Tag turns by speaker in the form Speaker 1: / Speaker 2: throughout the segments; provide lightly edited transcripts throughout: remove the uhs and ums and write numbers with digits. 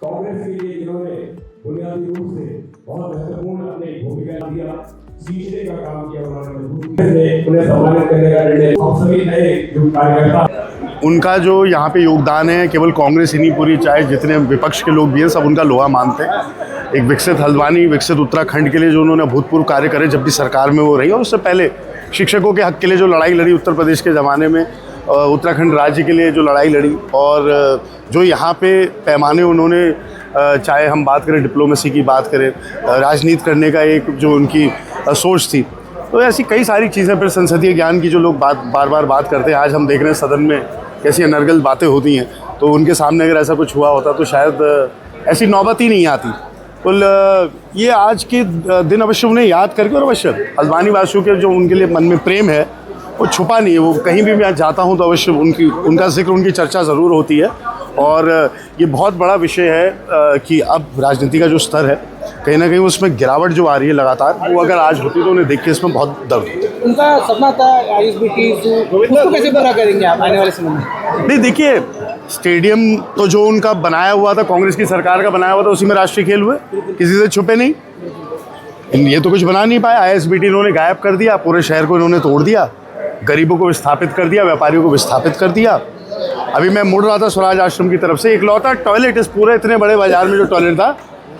Speaker 1: कांग्रेस के लिए इन्होंने बुनियादी रूप से बहुत महत्वपूर्ण अपनी भूमिका दिया, सीखने का काम किया उन्होंने, उन्हें सम्मानित करने का निर्णय हम सभी नए जो कार्यकर्ता
Speaker 2: उनका जो यहाँ पे योगदान है केवल कांग्रेस ही नहीं, पूरी चाहे जितने विपक्ष के लोग भी हैं सब उनका लोहा मानते हैं। एक विकसित हल्द्वानी, विकसित उत्तराखंड के लिए जो उन्होंने अभूतपूर्व कार्य करे जब भी सरकार में वो रही, और उससे पहले शिक्षकों के हक के लिए जो लड़ाई लड़ी उत्तर प्रदेश के ज़माने में, उत्तराखंड राज्य के लिए जो लड़ाई लड़ी, और जो यहाँ पे पैमाने उन्होंने, चाहे हम बात करें डिप्लोमेसी की बात करें, राजनीति करने का एक जो उनकी सोच थी, तो ऐसी कई सारी चीज़ें। फिर संसदीय ज्ञान की जो लोग बार बार बात करते हैं, आज हम देख रहे हैं सदन में कैसी अनर्गल बातें होती हैं, तो उनके सामने अगर ऐसा कुछ हुआ होता तो शायद ऐसी नौबत ही नहीं आती। तो ये आज के दिन अवश्य उन्हें याद करके, और अवश्य हल्द्वानी वासियों के जो उनके लिए मन में प्रेम है वो छुपा नहीं है। वो कहीं भी मैं जाता हूँ तो अवश्य उनका जिक्र, उनकी चर्चा ज़रूर होती है। और ये बहुत बड़ा विषय है कि अब राजनीति का जो स्तर है कहीं ना कहीं उसमें गिरावट जो आ रही है लगातार, वो अगर आज होती तो उन्हें देख के इसमें बहुत दर्द होता।
Speaker 3: उनका सपना था ISBT, उसको कैसे पूरा करेंगे आप आने वाले समय में?
Speaker 2: नहीं, देखिए, स्टेडियम तो जो उनका बनाया हुआ था, कांग्रेस की सरकार का बनाया हुआ था, उसी में राष्ट्रीय खेल हुए, किसी से छुपे नहीं। ये तो कुछ बना नहीं पाया। ISBT इन्होंने गायब कर दिया, पूरे शहर को इन्होंने तोड़ दिया, गरीबों को विस्थापित कर दिया, व्यापारियों को विस्थापित कर दिया। अभी मैं मुड़ रहा था स्वराज आश्रम की तरफ से, इकलौता टॉयलेट इस पूरे इतने बड़े बाजार में जो टॉयलेट था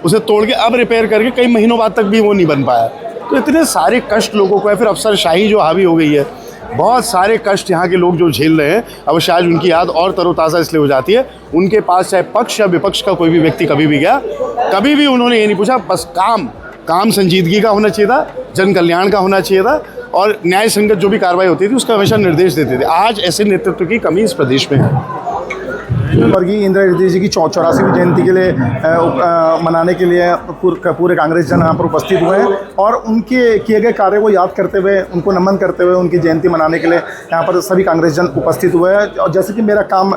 Speaker 2: उसे तोड़ के अब रिपेयर करके कई महीनों बाद तक भी वो नहीं बन पाया। तो इतने सारे कष्ट लोगों को है। फिर अफसरशाही जो हावी हो गई है, बहुत सारे कष्ट यहाँ के लोग जो झेल रहे हैं, अवश्य आज उनकी याद और तरोताज़ा इसलिए हो जाती है। उनके पास चाहे पक्ष या विपक्ष का कोई भी व्यक्ति कभी भी गया, कभी भी उन्होंने ये नहीं पूछा, बस काम संजीदगी का होना चाहिए था, जन कल्याण का होना चाहिए था, और न्याय संगत जो भी कार्रवाई होती थी उसका हमेशा निर्देश देते थे। आज ऐसे नेतृत्व की कमी इस प्रदेश में है।
Speaker 4: स्वर्गीय इंदिरा हृदय जी की 84वीं जयंती के लिए मनाने के लिए पूरे कांग्रेस जन यहाँ पर उपस्थित हुए हैं, और उनके किए गए कार्य को याद करते हुए, उनको नमन करते हुए उनकी जयंती मनाने के लिए यहाँ पर सभी कांग्रेस जन उपस्थित हुए हैं। और जैसे कि मेरा काम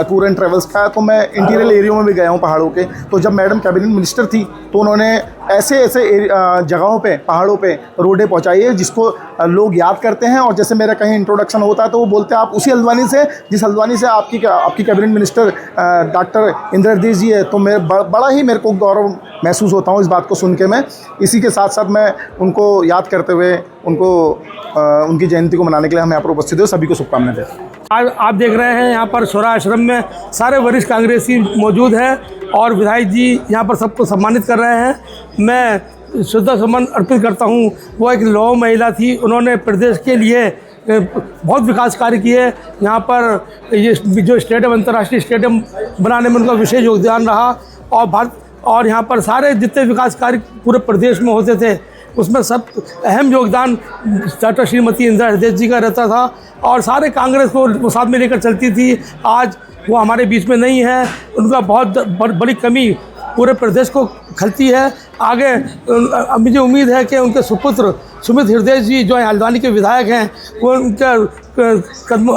Speaker 4: टूर एंड ट्रेवल्स का है, तो मैं इंटीरियर एरिया में भी गया हूँ पहाड़ों के। तो जब मैडम कैबिनेट मिनिस्टर थी तो उन्होंने ऐसे जगहों पे, पहाड़ों पे रोडें पहुँचाई है जिसको लोग याद करते हैं। और जैसे मेरा कहीं इंट्रोडक्शन होता है तो वो बोलते हैं आप उसी हल्द्वानी से, जिस हल्द्वानी से आपकी कैबिनेट मिनिस्टर डॉक्टर इंदिरा हृदय जी है। तो मैं बड़ा ही मेरे को गौरव महसूस होता हूँ इस बात को सुन के। मैं इसी के साथ साथ मैं उनको याद करते हुए उनकी जयंती को मनाने के लिए हम यहाँ पर उपस्थित हुए, सभी को शुभकामनाएं देते हैं।
Speaker 3: आज आप देख रहे हैं यहाँ पर स्वराज आश्रम में सारे वरिष्ठ कांग्रेसी मौजूद हैं और विधायक जी यहाँ पर सबको सम्मानित कर रहे हैं। मैं श्रद्धा सुमन अर्पित करता हूँ। वो एक लौह महिला थी, उन्होंने प्रदेश के लिए बहुत विकास कार्य किए। यहाँ पर ये जो स्टेडियम, अंतर्राष्ट्रीय स्टेडियम बनाने में उनका विशेष योगदान रहा, और यहाँ पर सारे जितने विकास कार्य पूरे प्रदेश में होते थे उसमें सब अहम योगदान डॉक्टर श्रीमती इंदिरा हृदय जी का रहता था, और सारे कांग्रेस को वो साथ में लेकर चलती थी। आज वो हमारे बीच में नहीं है, उनका बहुत बड़ी कमी पूरे प्रदेश को खलती है। आगे मुझे उम्मीद है कि उनके सुपुत्र सुमित हृदय जी जो हल्द्वानी के विधायक हैं, वो उनका कदम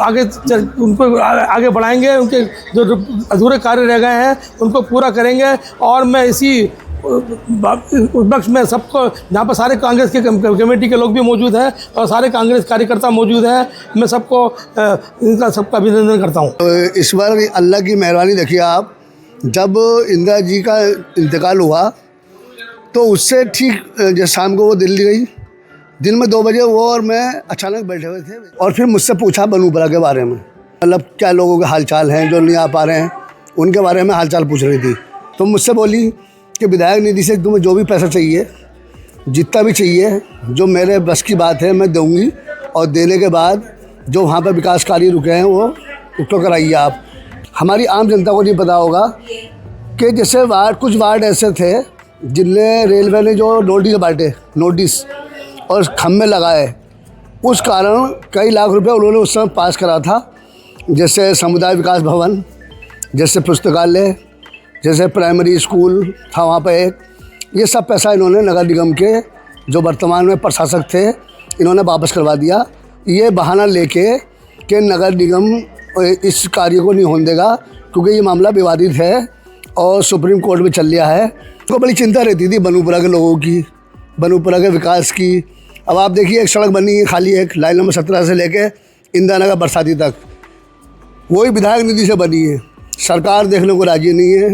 Speaker 3: उनको आगे बढ़ाएंगे। उनके जो अधूरे कार्य रह गए हैं उनको पूरा करेंगे। और मैं इसी पक्ष में सबको, जहाँ पर सारे कांग्रेस के कमेटी के लोग भी मौजूद हैं और सारे कांग्रेस कार्यकर्ता मौजूद हैं, मैं सबको इनका सबका अभिनंदन करता हूँ।
Speaker 5: इस बार अल्लाह की मेहरबानी देखिए आप, जब इंदिरा जी का इंतकाल हुआ तो उससे ठीक जब शाम को वो दिल्ली गई, दिन में 2 बजे वो और मैं अचानक बैठे हुए थे, और फिर मुझसे पूछा बनूपरा के बारे में, मतलब क्या लोगों के हालचाल हैं जो नहीं आ पा रहे हैं, उनके बारे में हालचाल पूछ रही थी। तो मुझसे बोली कि विधायक निधि से तुम्हें जो भी पैसा चाहिए, जितना भी चाहिए, जो मेरे बस की बात है मैं दूँगी, और देने के बाद जो वहाँ पर विकास कार्य रुके हैं वो उसको कराइए आप। हमारी आम जनता को नहीं पता होगा कि जैसे कुछ वार्ड ऐसे थे जिनमें रेलवे ने जो नोटिस और खम्भे लगाए, उस कारण कई लाख रुपए उन्होंने उस समय पास करा था। जैसे समुदाय विकास भवन, जैसे पुस्तकालय, जैसे प्राइमरी स्कूल था वहाँ पर एक, ये सब पैसा इन्होंने नगर निगम के जो वर्तमान में प्रशासक थे इन्होंने वापस करवा दिया। ये बहाना लेके कि नगर निगम इस कार्य को नहीं होने देगा क्योंकि ये मामला विवादित है और सुप्रीम कोर्ट में चल रहा है। तो बड़ी चिंता रहती थी बनूपरा के लोगों की, बनूपरा के विकास की। अब आप देखिए एक सड़क बनी है खाली, एक लाइन नंबर 17 से लेके इंदिरा नगर बरसाती तक, वही विधायक निधि से बनी है। सरकार देखने को राजी नहीं है,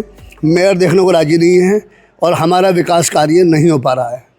Speaker 5: मेयर देखने को राजी नहीं है और हमारा विकास कार्य नहीं हो पा रहा है।